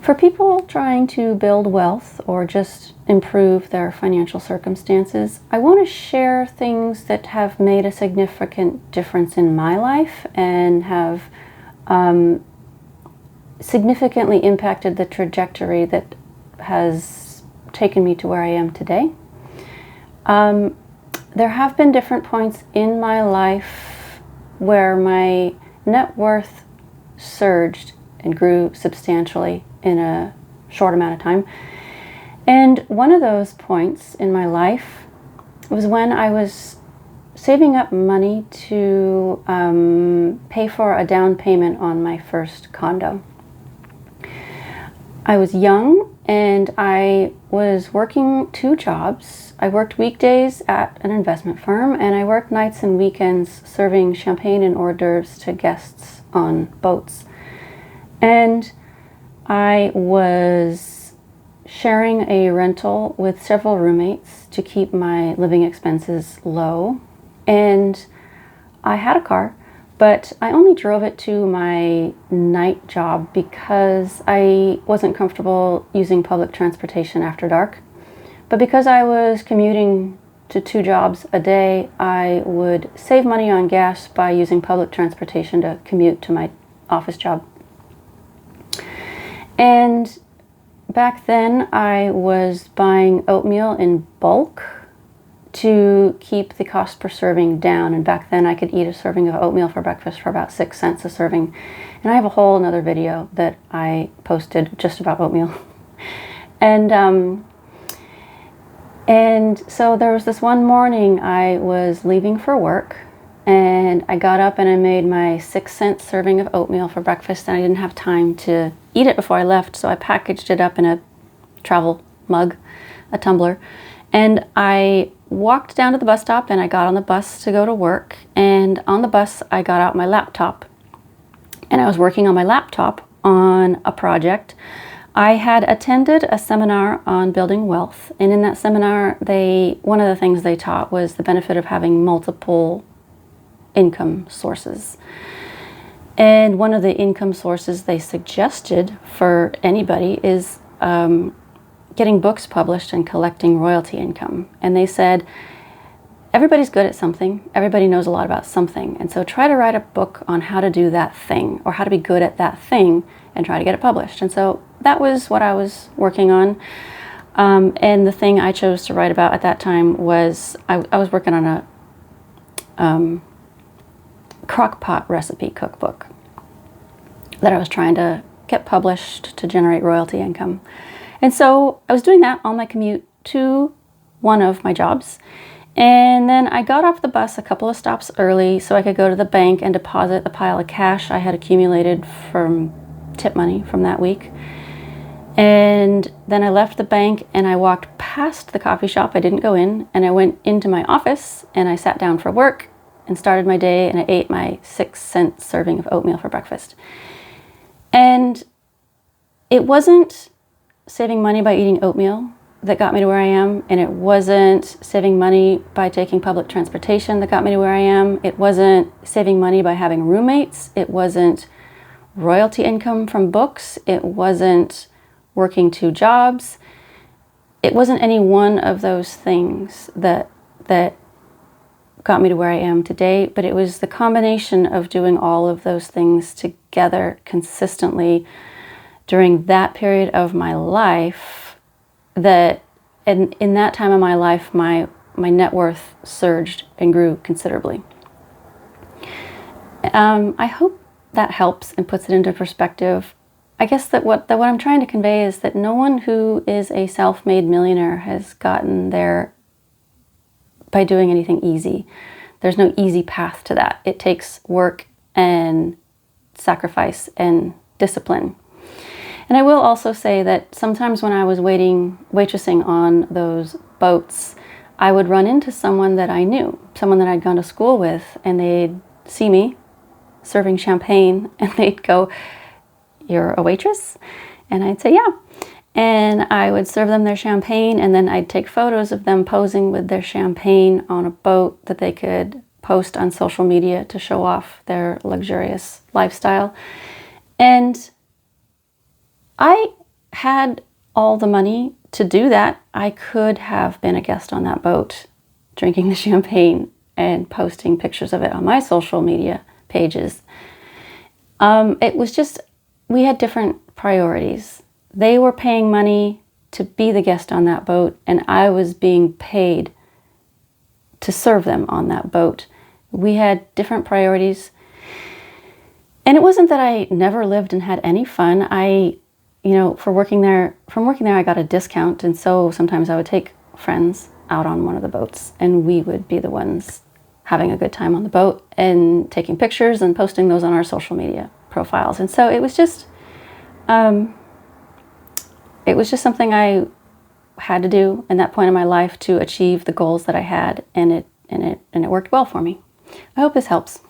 For people trying to build wealth or just improve their financial circumstances, I want to share things that have made a significant difference in my life and have significantly impacted the trajectory that has taken me to where I am today. There have been different points in my life where my net worth surged and grew substantially in a short amount of time. And one of those points in my life was when I was saving up money to pay for a down payment on my first condo. I was young and I was working 2 jobs. I worked weekdays at an investment firm and I worked nights and weekends serving champagne and hors d'oeuvres to guests on boats. And I was sharing a rental with several roommates to keep my living expenses low. And I had a car, but I only drove it to my night job because I wasn't comfortable using public transportation after dark. But because I was commuting to 2 jobs a day, I would save money on gas by using public transportation to commute to my office job. And back then I was buying oatmeal in bulk to keep the cost per serving down. And back then I could eat a serving of oatmeal for breakfast for about 6 cents a serving. And I have a whole another video that I posted just about oatmeal. And so there was this one morning I was leaving for work and I got up and I made my 6-cent serving of oatmeal for breakfast, and I didn't have time to eat it before I left, so I packaged it up in a travel mug, a tumbler, and I walked down to the bus stop and I got on the bus to go to work. And on the bus I got out my laptop and I was working on my laptop on a project. I had attended a seminar on building wealth, and in that seminar one of the things they taught was the benefit of having multiple income sources. And one of the income sources they suggested for anybody is getting books published and collecting royalty income. And they said, everybody's good at something, everybody knows a lot about something, and so try to write a book on how to do that thing or how to be good at that thing and try to get it published. And so that was what I was working on. And the thing I chose to write about at that time was I was working on a crock pot recipe cookbook that I was trying to get published to generate royalty income. And so I was doing that on my commute to one of my jobs. And then I got off the bus a couple of stops early so I could go to the bank and deposit the pile of cash I had accumulated from tip money from that week. And then I left the bank and I walked past the coffee shop. I didn't go in, and I went into my office and I sat down for work and started my day, and I ate my 6-cent serving of oatmeal for breakfast. And it wasn't saving money by eating oatmeal that got me to where I am, and it wasn't saving money by taking public transportation that got me to where I am. It wasn't saving money by having roommates. It wasn't royalty income from books. It wasn't working 2 jobs. It wasn't any one of those things that got me to where I am today, but it was the combination of doing all of those things together consistently during that period of my life that, and in that time of my life, my net worth surged and grew considerably. I hope that helps and puts it into perspective. I guess that what I'm trying to convey is that no one who is a self-made millionaire has gotten there by doing anything easy. There's no easy path to that. It takes work and sacrifice and discipline. And I will also say that sometimes when I was waitressing on those boats, I would run into someone that I knew, someone that I'd gone to school with, and they'd see me serving champagne and they'd go, "You're a waitress?" And I'd say, "Yeah." And I would serve them their champagne, and then I'd take photos of them posing with their champagne on a boat that they could post on social media to show off their luxurious lifestyle. And I had all the money to do that, I could have been a guest on that boat, drinking the champagne and posting pictures of it on my social media pages. It was just, we had different priorities. They were paying money to be the guest on that boat, and I was being paid to serve them on that boat. We had different priorities. And it wasn't that I never lived and had any fun. From working there, I got a discount. And so sometimes I would take friends out on one of the boats, and we would be the ones having a good time on the boat and taking pictures and posting those on our social media profiles. And so it was just something I had to do in that point in my life to achieve the goals that I had, and it worked well for me. I hope this helps.